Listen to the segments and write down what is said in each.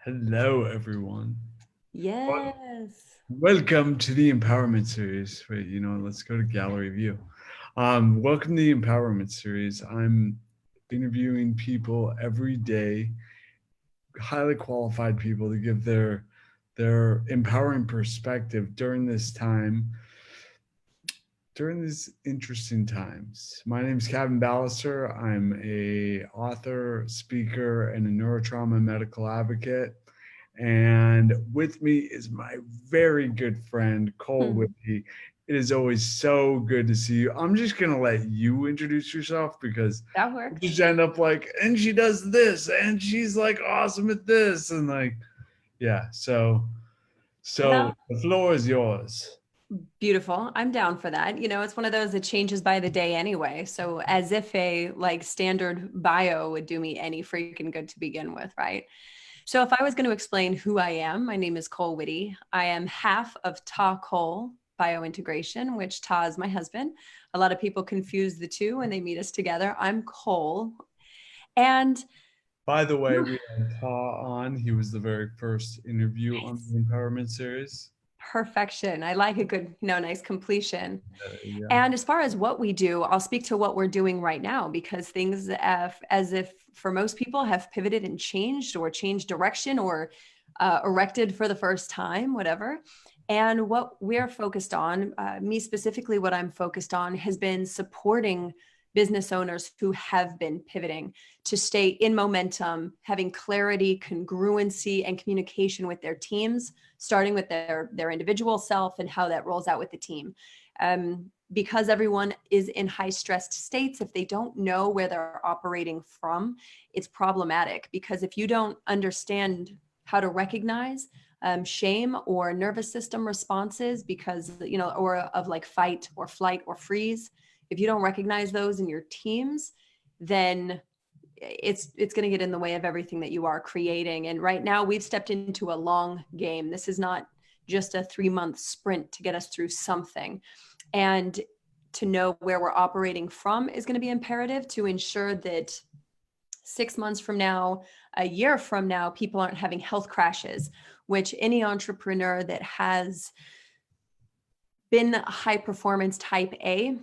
Hello, everyone. Well, Yes. welcome to the Empowerment Series. Wait, let's go to Gallery View. Welcome to the Empowerment Series. I'm interviewing people every day, highly qualified people to give their empowering perspective during these interesting times. My name is Kevin Ballister. I'm a author, speaker, and a neurotrauma medical advocate. And with me is my very good friend, Kole Hmm. Whitty. It is always so good to see you. I'm just going to let you introduce yourself because That we works. just end up like, and she does this, and she's like awesome at this. And like, yeah. So Well, the floor is yours. beautiful. I'm down for that. It's one of those that changes by the day anyway. So as if a like standard bio would do me any freaking good to begin with, right? So if I was going to explain who I am, my name is Kole Whitty. I am half of Ta Kole Biointegration, which Ta is my husband. A lot of people confuse the two when they meet us together. I'm Kole. And By the way, we had Ta on. He was the very first interview on nice. the Empowerment Series. Perfection. I like a good, nice completion. Yeah. And as far as what we do, I'll speak to what we're doing right now because things, as if for most people, have pivoted and changed or changed direction or erected for the first time, whatever. And what we're focused on, me specifically, what I'm focused on has been supporting business owners who have been pivoting to stay in momentum, having clarity, congruency, and communication with their teams, starting with their individual self and how that rolls out with the team. Because everyone is in high stressed states, if they don't know where they're operating from, it's problematic because if you don't understand how to recognize shame or nervous system responses because, or of like fight or flight or freeze, if you don't recognize those in your teams, then it's going to get in the way of everything that you are creating. And right now we've stepped into a long game. This is not just a 3-month sprint to get us through something. And to know where we're operating from is going to be imperative to ensure that 6 months from now, a year from now, people aren't having health crashes, which any entrepreneur that has been high performance type A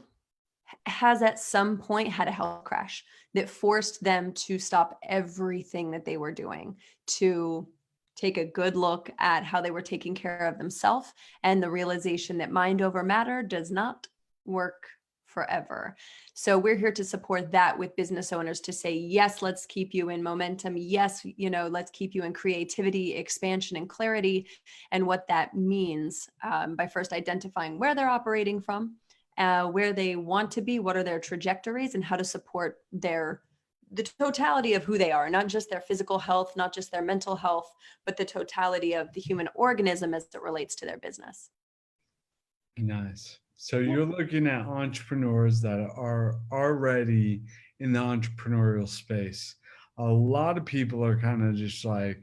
has at some point had a health crash that forced them to stop everything that they were doing, to take a good look at how they were taking care of themselves, and the realization that mind over matter does not work forever. So we're here to support that with business owners to say, yes, let's keep you in momentum. Yes, let's keep you in creativity, expansion, and clarity, and what that means by first identifying where they're operating from, where they want to be, what are their trajectories, and how to support the totality of who they are, not just their physical health, not just their mental health, but the totality of the human organism as it relates to their business. Nice. So Yeah. you're looking at entrepreneurs that are already in the entrepreneurial space. A lot of people are kind of just like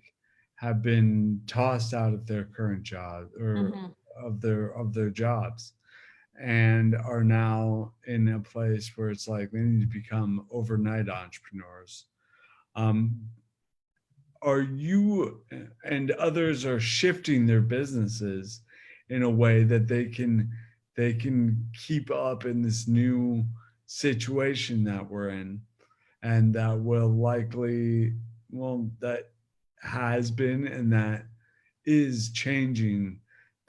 have been tossed out of their current job or Mm-hmm. of their jobs and are now in a place where it's like they need to become overnight entrepreneurs. Um, are you and others are shifting their businesses in a way that they can keep up in this new situation that we're in and that will likely that has been and that is changing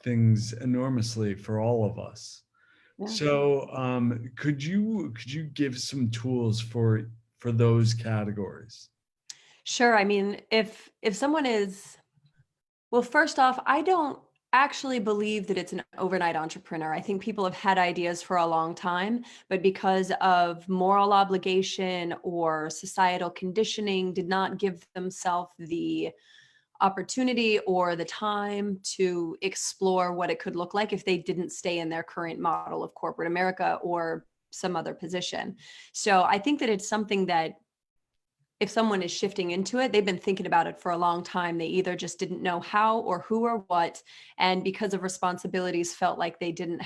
things enormously for all of us. Yeah. So could you give some tools for those categories? Sure. I mean, if someone is, well, first off, I don't actually believe that it's an overnight entrepreneur. I think people have had ideas for a long time, but because of moral obligation or societal conditioning, did not give themselves the opportunity or the time to explore what it could look like if they didn't stay in their current model of corporate America or some other position. So I think that it's something that if someone is shifting into it, they've been thinking about it for a long time. They either just didn't know how or who or what. And because of responsibilities, felt like they couldn't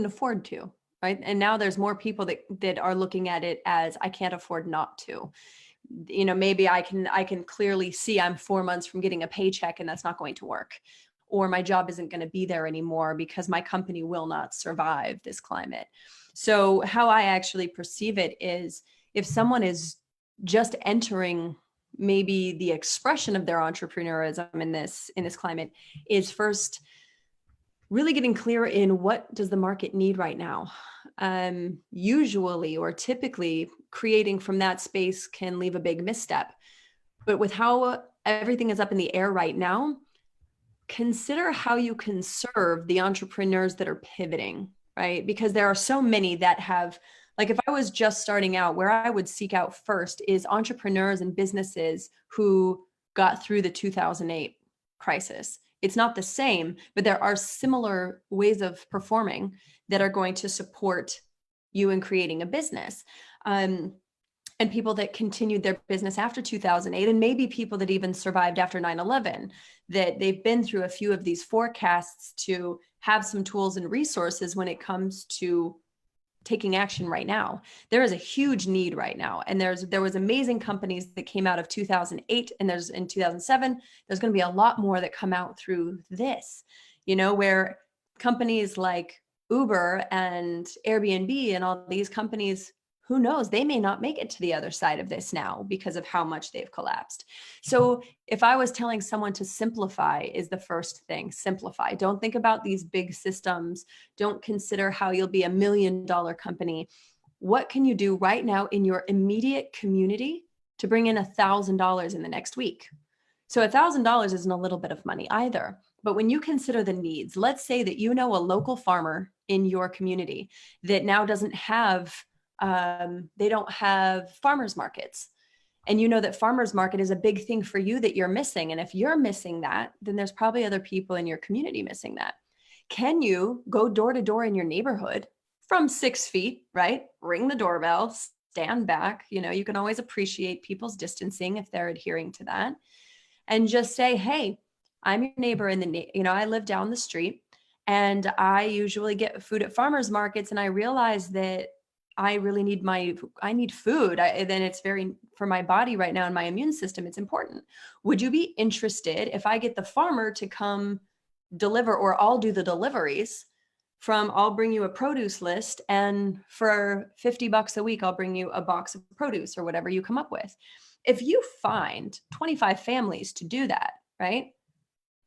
afford to. Right. And now there's more people that are looking at it as I can't afford not to. maybe I can clearly see I'm 4 months from getting a paycheck, and that's not going to work. Or my job isn't going to be there anymore because my company will not survive this climate. So how I actually perceive it is, if someone is just entering maybe the expression of their entrepreneurism in this climate, is first really getting clear in what does the market need right now. Usually or typically creating from that space can leave a big misstep. But with how everything is up in the air right now, consider how you can serve the entrepreneurs that are pivoting, right? Because there are so many that have, like, if I was just starting out, where I would seek out first is entrepreneurs and businesses who got through the 2008 crisis. It's not the same, but there are similar ways of performing that are going to support you in creating a business. And people that continued their business after 2008, and maybe people that even survived after 9/11, that they've been through a few of these forecasts to have some tools and resources when it comes to taking action right now. There is a huge need right now. And there was amazing companies that came out of 2008, and there's in 2007, there's going to be a lot more that come out through this, where companies like Uber and Airbnb and all these companies, who knows, they may not make it to the other side of this now because of how much they've collapsed. So if I was telling someone to simplify, is the first thing, simplify. Don't think about these big systems. Don't consider how you'll be $1 million company. What can you do right now in your immediate community to bring in $1,000 in the next week? So $1,000 isn't a little bit of money either. But when you consider the needs, let's say that a local farmer in your community that now doesn't have they don't have farmers markets. And that farmers market is a big thing for you that you're missing. And if you're missing that, then there's probably other people in your community missing that. Can you go door to door in your neighborhood from 6 feet, right? Ring the doorbell, stand back. You can always appreciate people's distancing if they're adhering to that. And just say, hey, I'm your neighbor I live down the street, and I usually get food at farmers markets. And I realize that I really need food. Then it's very, for my body right now and my immune system, it's important. Would you be interested if I get the farmer to come deliver, or I'll do the deliveries I'll bring you a produce list, and for $50 a week, I'll bring you a box of produce or whatever you come up with. If you find 25 families to do that, right?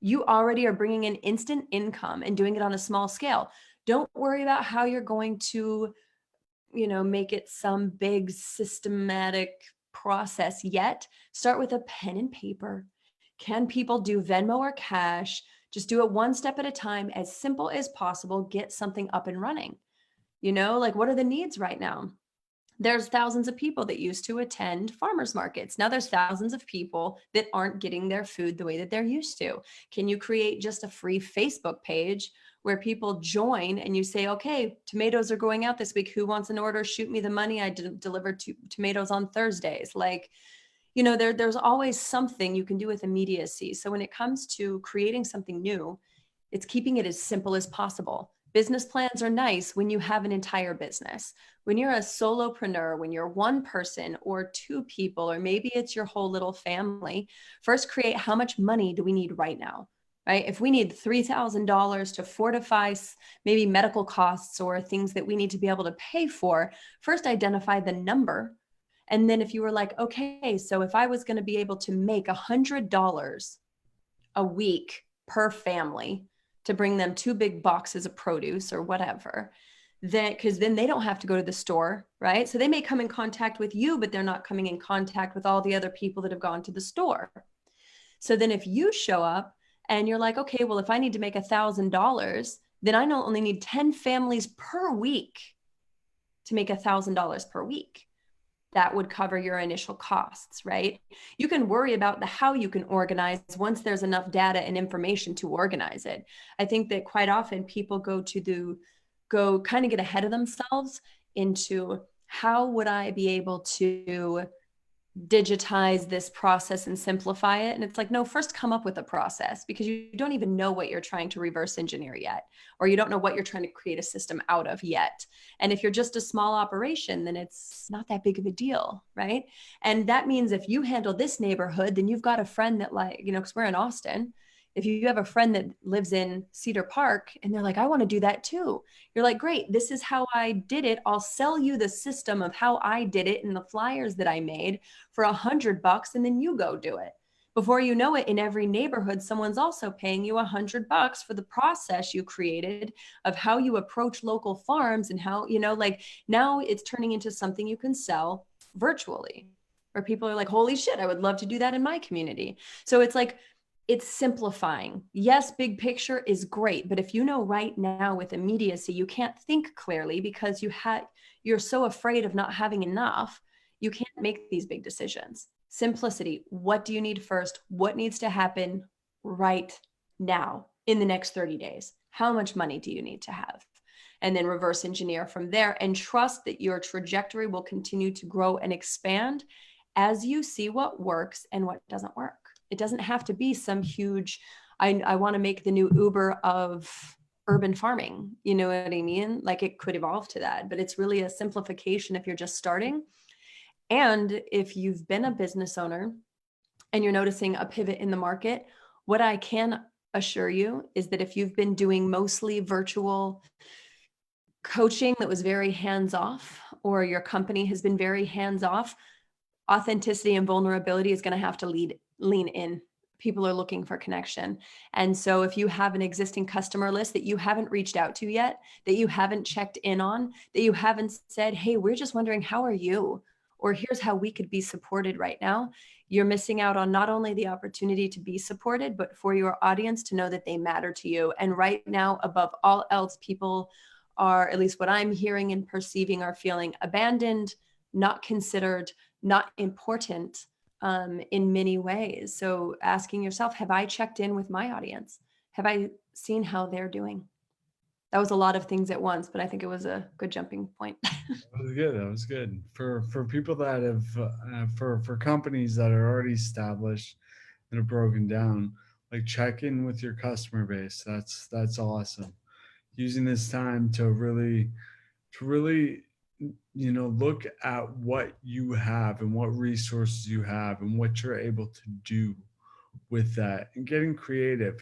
You already are bringing in instant income and doing it on a small scale. Don't worry about how you're going to make it some big systematic process yet. Start with a pen and paper. Can people do Venmo or cash? Just do it one step at a time, as simple as possible. Get something up and running. What are the needs right now? There's thousands of people that used to attend farmers markets. Now there's thousands of people that aren't getting their food the way that they're used to. Can you create just a free Facebook page where people join, and you say, okay, tomatoes are going out this week. Who wants an order? Shoot me the money. I deliver tomatoes on Thursdays. There's always something you can do with immediacy. So when it comes to creating something new, it's keeping it as simple as possible. Business plans are nice when you have an entire business. When you're a solopreneur, when you're one person or two people, or maybe it's your whole little family, first create how much money do we need right now? Right? If we need $3,000 to fortify maybe medical costs or things that we need to be able to pay for, first identify the number. And then if you were like, okay, so if I was going to be able to make $100 a week per family to bring them 2 big boxes of produce or whatever, because then they don't have to go to the store, right? So they may come in contact with you, but they're not coming in contact with all the other people that have gone to the store. So then if you show up and you're like, okay, well, if I need to make $1,000, then I not only need 10 families per week to make $1,000 per week. That would cover your initial costs, right? You can worry about the how you can organize once there's enough data and information to organize it. I think that quite often people go kind of get ahead of themselves into how would I be able to digitize this process and simplify it. And it's like, no, first come up with a process, because you don't even know what you're trying to reverse engineer yet, or you don't know what you're trying to create a system out of yet. And if you're just a small operation, then it's not that big of a deal, right? And that means if you handle this neighborhood, then you've got a friend that, like, because we're in Austin. If you have a friend that lives in Cedar Park and they're like, I want to do that too. You're like, great, this is how I did it. I'll sell you the system of how I did it and the flyers that I made for $100, and then you go do it. Before you know it, in every neighborhood, someone's also paying you $100 for the process you created of how you approach local farms, and how, like, now it's turning into something you can sell virtually, where people are like, holy shit, I would love to do that in my community. So it's like, it's simplifying. Yes, big picture is great, but if you know right now with immediacy, you can't think clearly because you're so afraid of not having enough, you can't make these big decisions. Simplicity. What do you need first? What needs to happen right now in the next 30 days? How much money do you need to have? And then reverse engineer from there, and trust that your trajectory will continue to grow and expand as you see what works and what doesn't work. It doesn't have to be some huge, I want to make the new Uber of urban farming. You know what I mean? Like, it could evolve to that, but it's really a simplification if you're just starting. And if you've been a business owner and you're noticing a pivot in the market, what I can assure you is that if you've been doing mostly virtual coaching that was very hands off, or your company has been very hands off, authenticity and vulnerability is going to have to lean in. People are looking for connection. And so if you have an existing customer list that you haven't reached out to yet, that you haven't checked in on, that you haven't said, hey, we're just wondering, how are you? Or here's how we could be supported right now, you're missing out on not only the opportunity to be supported, but for your audience to know that they matter to you. And right now, above all else, people are, at least what I'm hearing and perceiving, are feeling abandoned, not considered, not important, in many ways. So asking yourself, have I checked in with my audience? Have I seen how they're doing? That was a lot of things at once, but I think it was a good jumping point. That was good. That was good for people that have for companies that are already established and are broken down. Like, check in with your customer base. That's awesome. Using this time to really look at what you have and what resources you have and what you're able to do with that, and getting creative.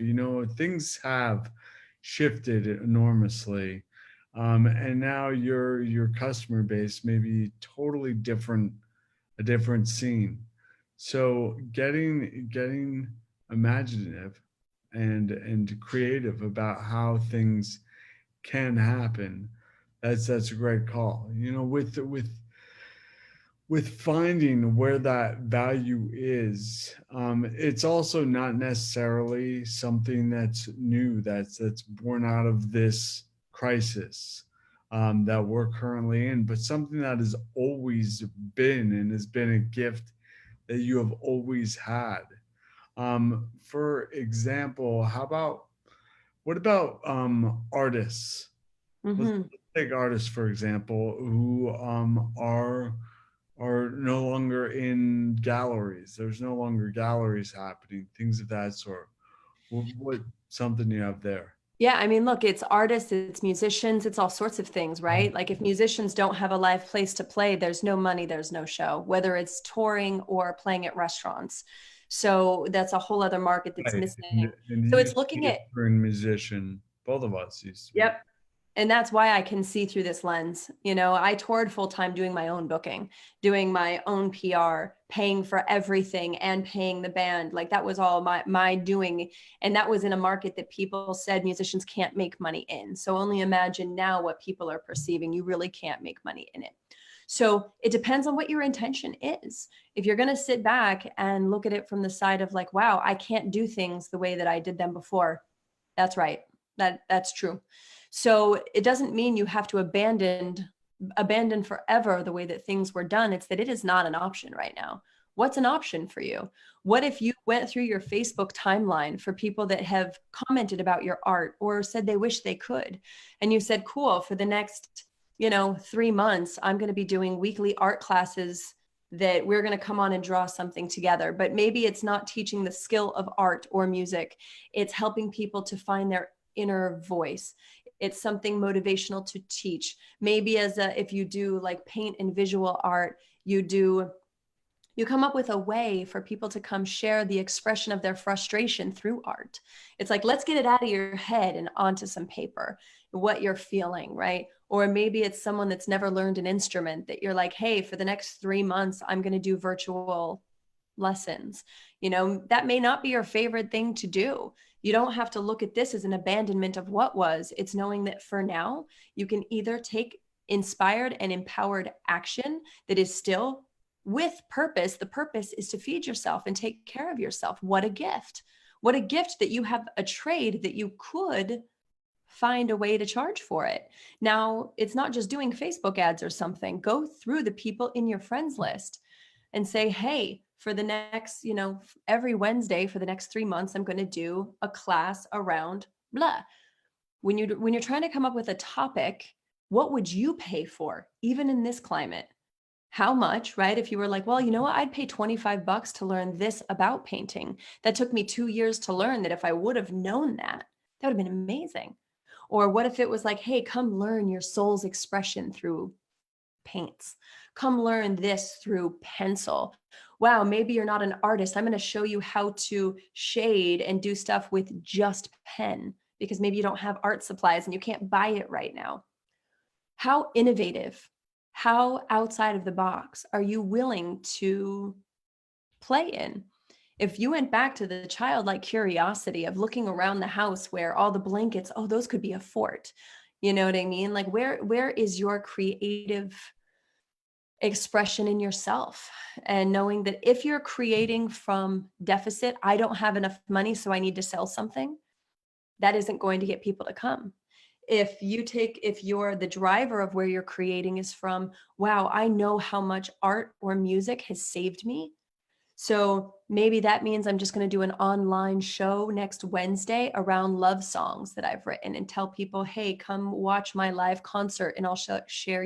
Things have shifted enormously, and now your customer base may be totally different, a different scene. So getting imaginative and creative about how things can happen. That's a great call. With finding where that value is, it's also not necessarily something that's new, that's born out of this crisis, that we're currently in, but something that has always been and has been a gift that you have always had. For example, what about artists? Let's Mm-hmm. take artists for example, who are no longer in galleries. There's no longer galleries happening, things of that sort. What something you have there? Yeah, I mean, look, it's artists, it's musicians, it's all sorts of things, right? Like, if musicians don't have a live place to play, there's no money, there's no show, whether it's touring or playing at restaurants. So that's a whole other market that's Right. missing. And So you it's used to looking be a at, touring musician. Both of us used to be. yep, and that's why I can see through this lens. I toured full time doing my own booking, doing my own PR, paying for everything and paying the band. Like, that was all my doing. And that was in a market that people said musicians can't make money in. So only imagine now what people are perceiving. You really can't make money in it. So it depends on what your intention is. If you're going to sit back and look at it from the side of like, wow, I can't do things the way that I did them before. That's right. That's true. So it doesn't mean you have to abandon forever the way that things were done. It's that it is not an option right now. What's an option for you? What if you went through your Facebook timeline for people that have commented about your art or said they wish they could, and you said, cool, for the next 3 months, I'm going to be doing weekly art classes that we're going to come on and draw something together. But maybe it's not teaching the skill of art or music. It's helping people to find their inner voice. It's something motivational to teach. Maybe if you do like paint and visual art, you come up with a way for people to come share the expression of their frustration through art. It's like, let's get it out of your head and onto some paper, what you're feeling, right? Or maybe it's someone that's never learned an instrument that you're like, hey, for the next 3 months, I'm going to do virtual lessons. That may not be your favorite thing to do. You don't have to look at this as an abandonment of what was. It's knowing that for now, you can either take inspired and empowered action that is still with purpose. The purpose is to feed yourself and take care of yourself. What a gift. What a gift that you have a trade that you could find a way to charge for it. Now, it's not just doing Facebook ads or something. Go through the people in your friends list and say, hey, for the next, every Wednesday for the next 3 months, I'm going to do a class around blah. When you're trying to come up with a topic, what would you pay for, even in this climate? How much, right? If you were like, well, you know what, I'd pay $25 to learn this about painting. That took me 2 years to learn. That if I would have known that would have been amazing. Or what if it was like, hey, come learn your soul's expression through paints. Come learn this through pencil. Wow, maybe you're not an artist. I'm going to show you how to shade and do stuff with just pen, because maybe you don't have art supplies and you can't buy it right now. How innovative, how outside of the box are you willing to play in? If you went back to the childlike curiosity of looking around the house where all the blankets, oh, those could be a fort. You know what I mean? Like where is your creative expression in yourself? And knowing that if you're creating from deficit, I don't have enough money, so I need to sell something, that isn't going to get people to come. If you're the driver of where you're creating is from, wow, I know how much art or music has saved me. So maybe that means I'm just going to do an online show next Wednesday around love songs that I've written and tell people, hey, come watch my live concert and I'll share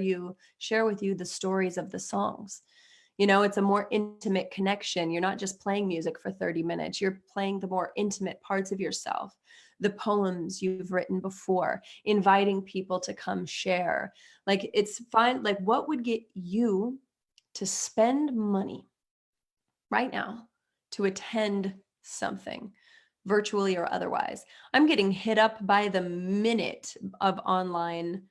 with you the stories of the songs. It's a more intimate connection. You're not just playing music for 30 minutes. You're playing the more intimate parts of yourself, the poems you've written before, inviting people to come share. Like, it's fine. Like, what would get you to spend money right now to attend something, virtually or otherwise? I'm getting hit up by the minute of online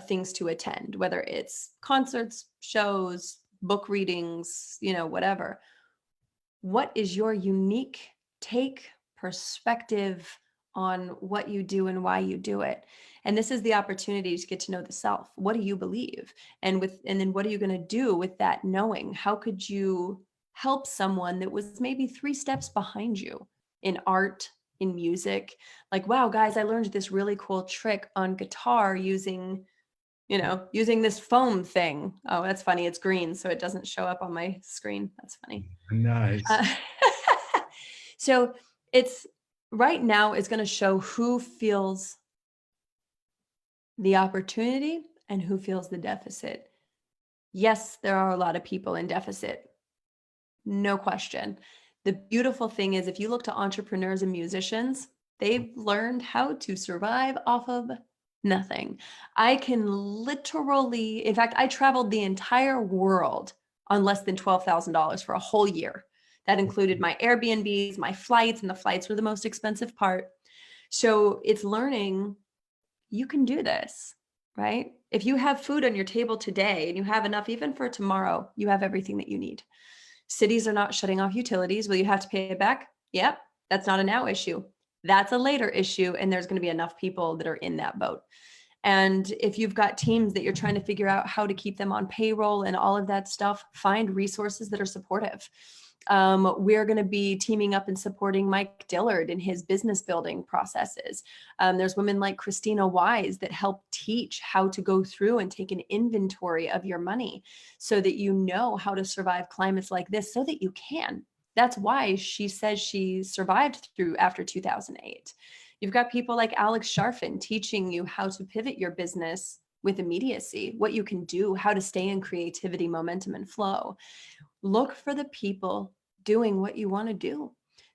things to attend, whether it's concerts, shows, book readings, whatever. What is your unique take, perspective on what you do and why you do it? And this is the opportunity to get to know the self. What do you believe? And then what are you going to do with that knowing? How could you help someone that was maybe 3 steps behind you in art, in music? Like, wow, guys, I learned this really cool trick on guitar using this foam thing. Oh, that's funny. It's green, so it doesn't show up on my screen. That's funny. Nice. So it's right now, it's going to show who feels the opportunity and who feels the deficit. Yes, there are a lot of people in deficit. No question. The beautiful thing is, if you look to entrepreneurs and musicians, they've learned how to survive off of nothing. I can literally, in fact, I traveled the entire world on less than $12,000 for a whole year. That included my Airbnbs, my flights, and the flights were the most expensive part. So it's learning you can do this, right? If you have food on your table today and you have enough even for tomorrow, you have everything that you need. Cities are not shutting off utilities. Will you have to pay it back? Yep. That's not a now issue. That's a later issue. And there's going to be enough people that are in that boat. And if you've got teams that you're trying to figure out how to keep them on payroll and all of that stuff, find resources that are supportive. We're going to be teaming up and supporting Mike Dillard in his business building processes. There's women like Christina Wise that help teach how to go through and take an inventory of your money so that you know how to survive climates like this so that you can. That's why she says she survived through after 2008. You've got people like Alex Sharfin teaching you how to pivot your business with immediacy, what you can do, how to stay in creativity, momentum, and flow. Look for the people doing what you want to do,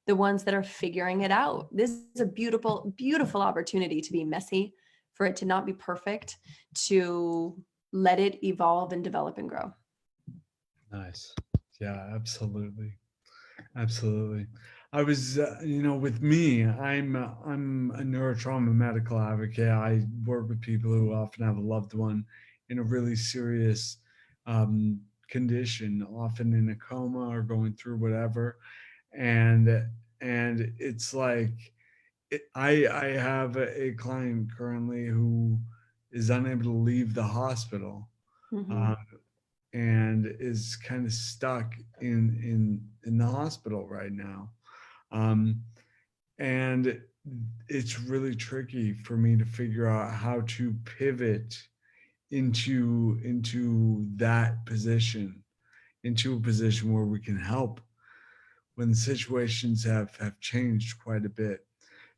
the ones that are figuring it out. This is a beautiful, beautiful opportunity to be messy, for it to not be perfect, to let it evolve and develop and grow. Nice. Yeah, absolutely. Absolutely. I was, with me, I'm a neurotrauma medical advocate. I work with people who often have a loved one in a really serious condition, often in a coma or going through whatever, and it's like I have a client currently who is unable to leave the hospital, Mm-hmm. uh, and is kind of stuck in the hospital right now. Um, and it's really tricky for me to figure out how to pivot into that position, into a position where we can help when the situations have changed quite a bit.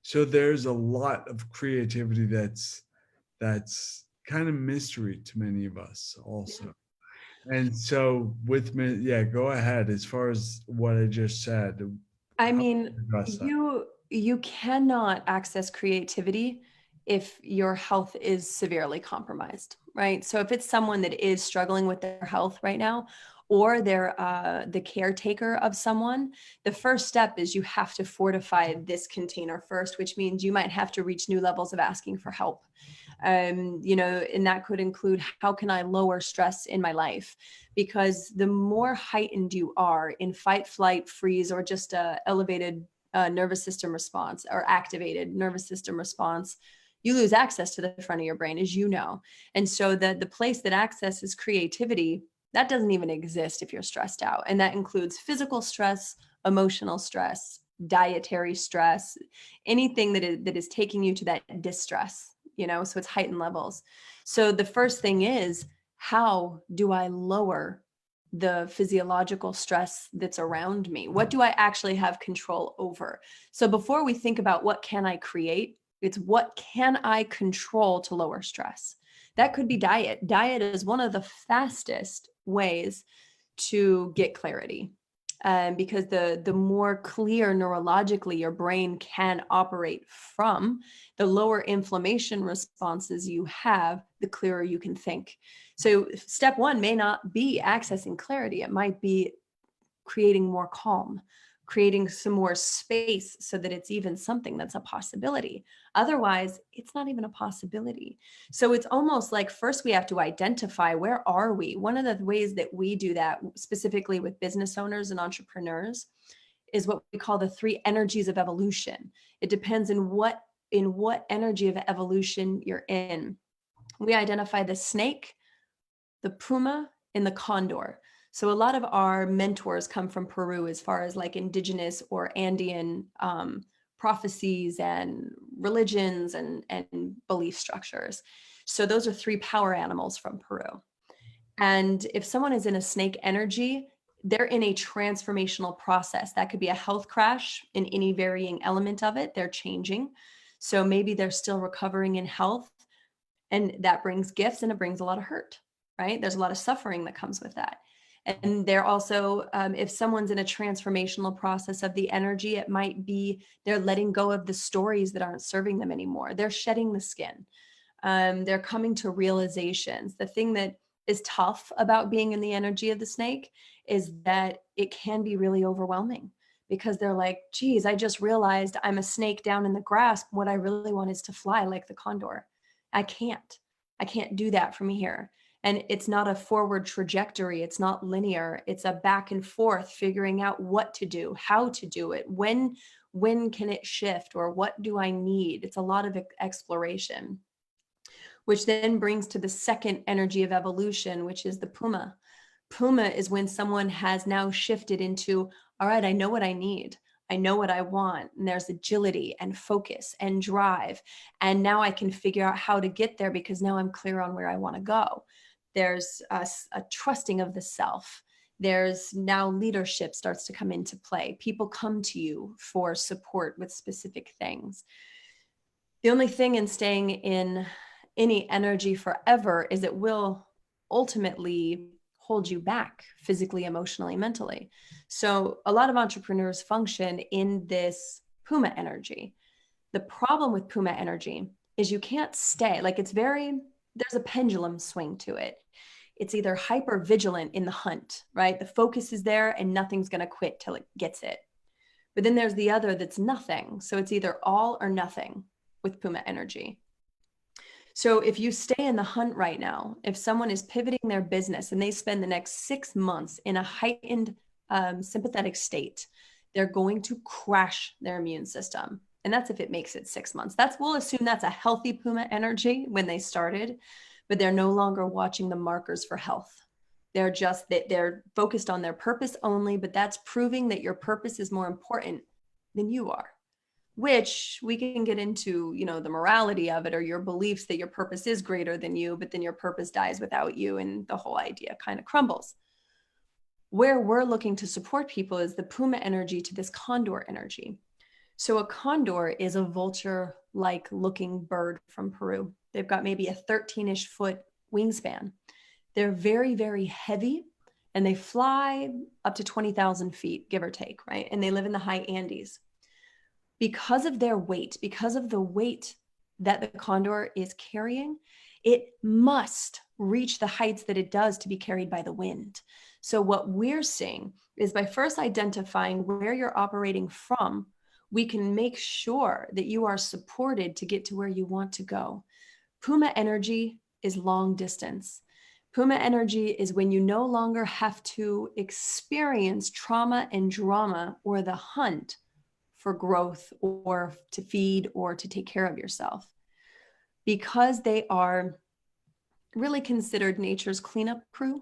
So there's a lot of creativity that's kind of mystery to many of us also. And so with me, yeah, go ahead. As far as what I just said, I how mean, do you address that? you cannot access creativity if your health is severely compromised, right? So if it's someone that is struggling with their health right now, or they're the caretaker of someone, the first step is you have to fortify this container first, which means you might have to reach new levels of asking for help. And that could include, how can I lower stress in my life? Because the more heightened you are in fight, flight, freeze, or just a elevated nervous system response or activated nervous system response, you lose access to the front of your brain, as you know. And so the place that accesses creativity, that doesn't even exist if you're stressed out. And that includes physical stress, emotional stress, dietary stress, anything that is taking you to that distress, so it's heightened levels. So the first thing is, how do I lower the physiological stress that's around me? What do I actually have control over? So before we think about what can I create, it's what can I control to lower stress? That could be diet. Diet is one of the fastest ways to get clarity. Because the more clear neurologically your brain can operate from, the lower inflammation responses you have, the clearer you can think. So step one may not be accessing clarity. It might be creating more calm, creating some more space so that it's even something that's a possibility. Otherwise, it's not even a possibility. So it's almost like first we have to identify, where are we? One of the ways that we do that specifically with business owners and entrepreneurs is what we call the three energies of evolution. It depends in what energy of evolution you're in. We identify the snake, the puma, and the condor. So a lot of our mentors come from Peru, as far as like indigenous or Andean prophecies and religions and belief structures. So those are three power animals from Peru. And if someone is in a snake energy, they're in a transformational process. That could be a health crash in any varying element of it. They're changing. So maybe they're still recovering in health, and that brings gifts and it brings a lot of hurt, right? There's a lot of suffering that comes with that. And they're also, if someone's in a transformational process of the energy, it might be they're letting go of the stories that aren't serving them anymore. They're shedding the skin. They're coming to realizations. The thing that is tough about being in the energy of the snake is that it can be really overwhelming, because they're like, geez, I just realized I'm a snake down in the grass. What I really want is to fly like the condor. I can't. I can't do that from here. And it's not a forward trajectory. It's not linear. It's a back and forth, figuring out what to do, how to do it, when can it shift, or what do I need? It's a lot of exploration, which then brings to the second energy of evolution, which is the puma. Puma is when someone has now shifted into, all right, I know what I need. I know what I want. And there's agility and focus and drive. And now I can figure out how to get there, because now I'm clear on where I want to go. There's a trusting of the self. There's now leadership starts to come into play. People come to you for support with specific things. The only thing in staying in any energy forever is it will ultimately hold you back physically, emotionally, mentally. So a lot of entrepreneurs function in this Puma energy. The problem with Puma energy is you can't stay, like there's a pendulum swing to it. It's either hyper vigilant in the hunt, right? The focus is there and nothing's going to quit till it gets it. But then there's the other that's nothing. So it's either all or nothing with Puma energy. So if you stay in the hunt right now, if someone is pivoting their business and they spend the next 6 months in a heightened sympathetic state, they're going to crash their immune system. And that's if it makes it 6 months. We'll assume that's a healthy Puma energy when they started, but they're no longer watching the markers for health. They're focused on their purpose only, but that's proving that your purpose is more important than you are, which we can get into, the morality of it, or your beliefs that your purpose is greater than you, but then your purpose dies without you and the whole idea kind of crumbles. Where we're looking to support people is the Puma energy to this Condor energy. So a condor is a vulture-like looking bird from Peru. They've got maybe a 13-ish foot wingspan. They're very, very heavy, and they fly up to 20,000 feet, give or take, right? And they live in the high Andes. Because of their weight, because of the weight that the condor is carrying, it must reach the heights that it does to be carried by the wind. So what we're seeing is, by first identifying where you're operating from, we can make sure that you are supported to get to where you want to go. Puma energy is long distance. Puma energy is when you no longer have to experience trauma and drama or the hunt for growth or to feed or to take care of yourself, because they are really considered nature's cleanup crew.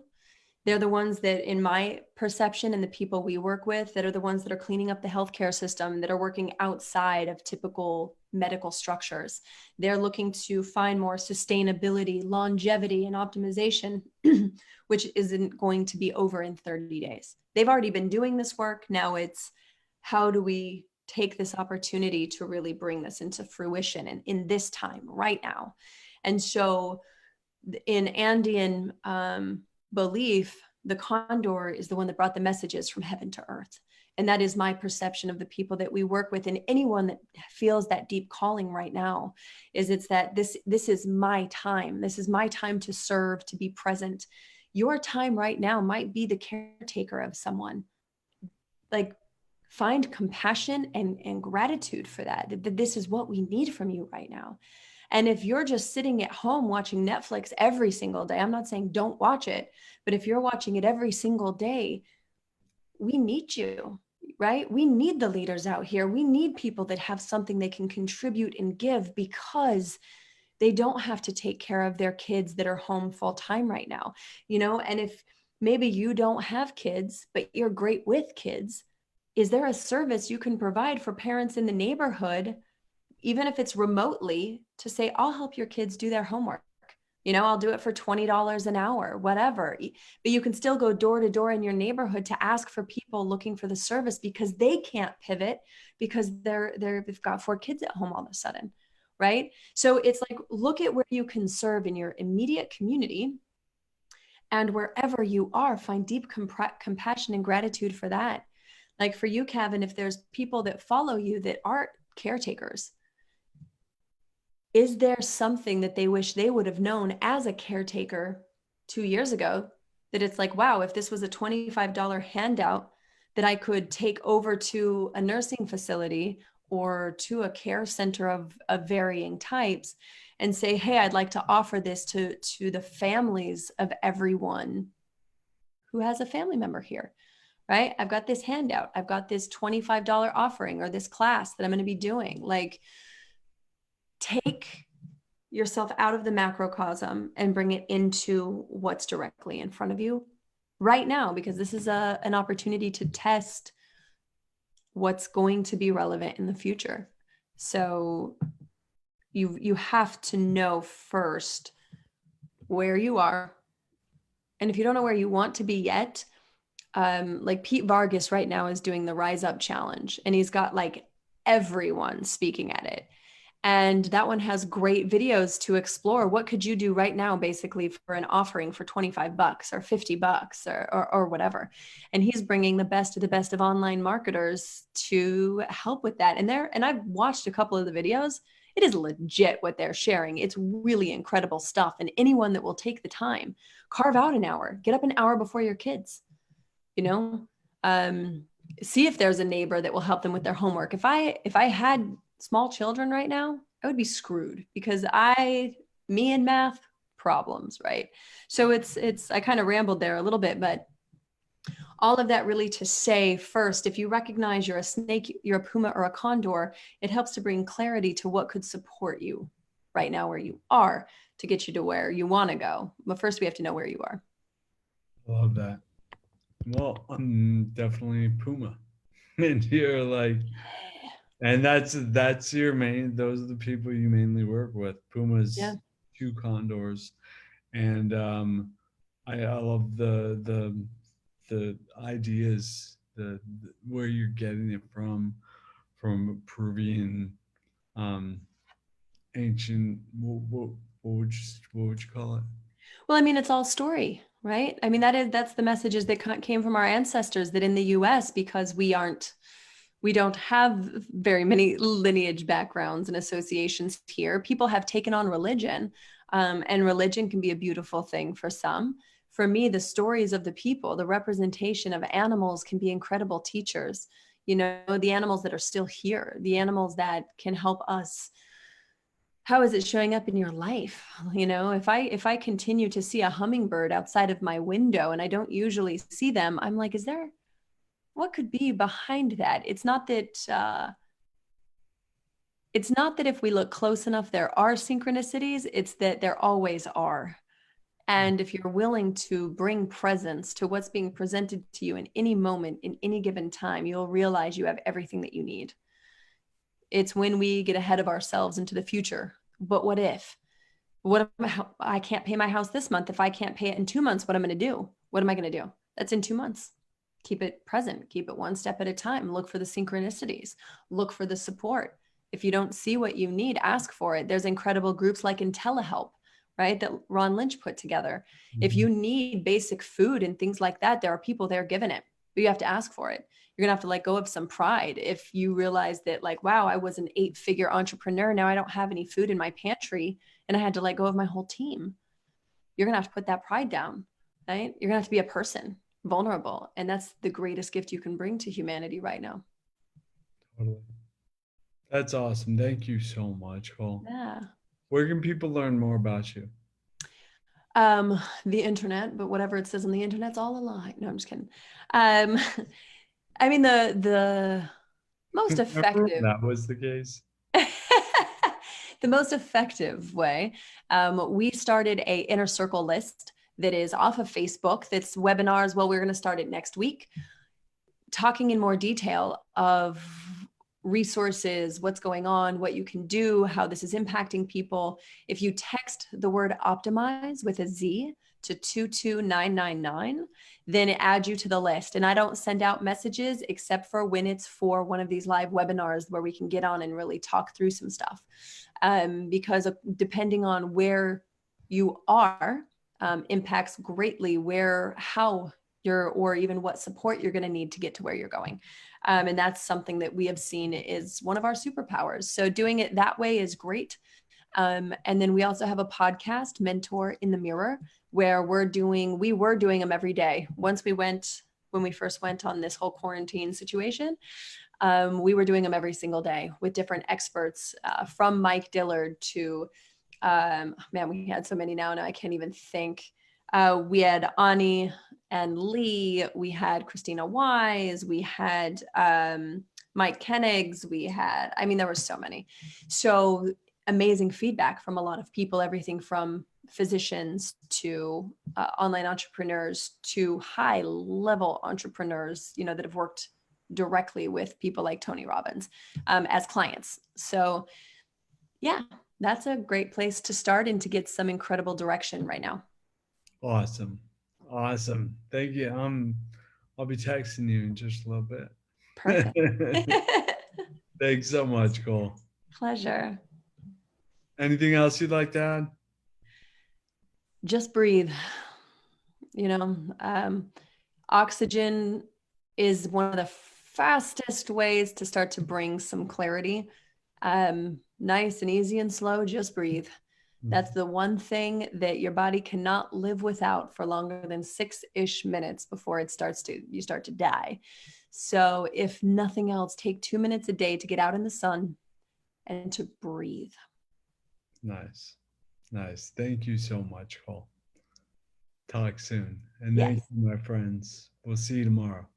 They're the ones that, in my perception, and the people we work with, that are the ones that are cleaning up the healthcare system, that are working outside of typical medical structures. They're looking to find more sustainability, longevity, and optimization, which isn't going to be over in 30 days. They've already been doing this work. Now it's, how do we take this opportunity to really bring this into fruition and in this time right now? And so in Andean belief, the condor is the one that brought the messages from heaven to earth. And that is my perception of the people that we work with, and anyone that feels that deep calling right now, is it's that this is my time. This is my time to serve, to be present. Your time right now might be the caretaker of someone. Like, find compassion and gratitude for that this is what we need from you right now. And if you're just sitting at home watching Netflix every single day, I'm not saying don't watch it, but if you're watching it every single day, we need you, right? We need the leaders out here. We need people that have something they can contribute and give, because they don't have to take care of their kids that are home full time right now, and if maybe you don't have kids, but you're great with kids, is there a service you can provide for parents in the neighborhood, even if it's remotely, to say, I'll help your kids do their homework. I'll do it for $20 an hour, whatever. But you can still go door to door in your neighborhood to ask for people looking for the service, because they can't pivot because they've got 4 kids at home all of a sudden, right? So it's like, look at where you can serve in your immediate community, and wherever you are, find deep compassion and gratitude for that. Like for you, Kevin, if there's people that follow you that aren't caretakers, is there something that they wish they would have known as a caretaker 2 years ago, that it's like, wow, if this was a $25 handout that I could take over to a nursing facility or to a care center of varying types and say, hey, I'd like to offer this to the families of everyone who has a family member here. Right? I've got this handout. I've got this $25 offering, or this class that I'm going to be doing. Like, take yourself out of the macrocosm and bring it into what's directly in front of you right now, because this is an opportunity to test what's going to be relevant in the future. So you have to know first where you are. And if you don't know where you want to be yet, like Pete Vargas right now is doing the Rise Up Challenge, and he's got like everyone speaking at it. And that one has great videos to explore. What could you do right now, basically, for an offering for $25 or $50 or whatever? And he's bringing the best of online marketers to help with that. And I've watched a couple of the videos. It is legit what they're sharing. It's really incredible stuff. And anyone that will take the time, carve out an hour, get up an hour before your kids, you know, see if there's a neighbor that will help them with their homework. If I had small children right now, I would be screwed because me and math problems, right? So I kind of rambled there a little bit, but all of that really to say, first, if you recognize you're a snake, you're a puma or a condor, it helps to bring clarity to what could support you right now where you are to get you to where you want to go. But first we have to know where you are. Love that. Well, I'm definitely Puma. And you're like, and that's your main, those are the people you mainly work with. Yeah. Pumas, two condors. And I love the ideas, the where you're getting it from Peruvian um ancient what would you call it? Well, I mean, it's all story, right? I mean, that's the messages that came from our ancestors that in the US, because we don't have very many lineage backgrounds and associations here, people have taken on religion. And religion can be a beautiful thing for some. For me, the stories of the people, the representation of animals can be incredible teachers. You know, the animals that are still here, the animals that can help us. How is it showing up in your life? You know, if I continue to see a hummingbird outside of my window and I don't usually see them, I'm like, is there, what could be behind that? It's not that if we look close enough there are synchronicities, it's that there always are. And if you're willing to bring presence to what's being presented to you in any moment, in any given time, you'll realize you have everything that you need. It's when we get ahead of ourselves into the future. But what if? What am I can't pay my house this month. If I can't pay it in 2 months, what am I going to do? What am I going to do? That's in 2 months. Keep it present. Keep it one step at a time. Look for the synchronicities. Look for the support. If you don't see what you need, ask for it. There's incredible groups like IntelliHelp, right? That Ron Lynch put together. If you need basic food and things like that, there are people there giving it, but you have to ask for it. You're gonna have to let go of some pride if you realize that, like, wow, I was an 8-figure entrepreneur. Now I don't have any food in my pantry and I had to let go of my whole team. You're gonna have to put that pride down, right? You're gonna have to be a person, vulnerable. And that's the greatest gift you can bring to humanity right now. Totally. That's awesome. Thank you so much, Cole. Yeah. Where can people learn more about you? The internet, but whatever it says on the internet's all a lie. No, I'm just kidding. Um, I mean, the most Remember when effective that was the case? the most effective way, we started a inner circle list that is off of Facebook. That's webinars. Well, we're going to start it next week, talking in more detail of resources, what's going on, what you can do, how this is impacting people. If you text the word optimize with a Z to 22999, then it adds you to the list. And I don't send out messages except for when it's for one of these live webinars where we can get on and really talk through some stuff. Because depending on where you are, impacts greatly how you're, or even what support you're going to need to get to where you're going. And that's something that we have seen is one of our superpowers. So doing it that way is great. And then we also have a podcast, Mentor in the Mirror, where we were doing them every day. When we first went on this whole quarantine situation, we were doing them every single day with different experts, from Mike Dillard to, man, we had so many now I can't even think. We had Ani and Lee, we had Christina Wise, we had Mike Kennigs, there were so many. So amazing feedback from a lot of people, everything from physicians to online entrepreneurs to high level entrepreneurs, that have worked directly with people like Tony Robbins as clients. So yeah, that's a great place to start and to get some incredible direction right now. Awesome. Awesome. Thank you. I'll be texting you in just a little Perfect. bit. Thanks so much, Cole. Pleasure. Anything else you'd like to add? Just breathe. You know, oxygen is one of the fastest ways to start to bring some clarity. Nice and easy and slow, just breathe. That's the one thing that your body cannot live without for longer than 6-ish minutes before you start to die. So if nothing else, take 2 minutes a day to get out in the sun and to breathe. Nice. Nice. Thank you so much, Cole. Talk soon. And thank Yes. you, my friends. We'll see you tomorrow.